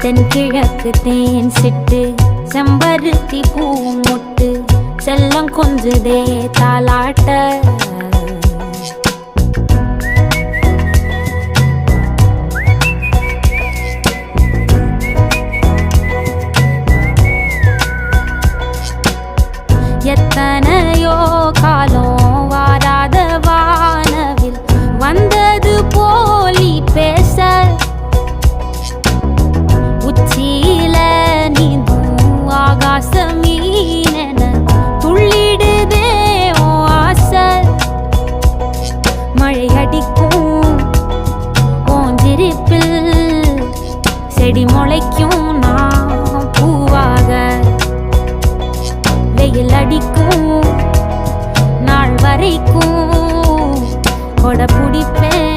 தென்கிழக்கு தேன் சிட்டு செம்பருத்தி பூ முட்டு செல்லம் கொஞ்சுதே தாலாட்ட எத்தனையோ காலம் வாராத வானவில் வந்தது போலி பேச உச்சியில நீந்தும் ஆகாச மீனென துள்ளிடுதே ஓ ஆசை மழை அடிக்கும் ஓஞ்சிருப்பில் செடி முளைக்கும் நான் பூவாக வெயில் அடிக்கும் நாள் வரைக்கும் கொடை பிடிப்பேன்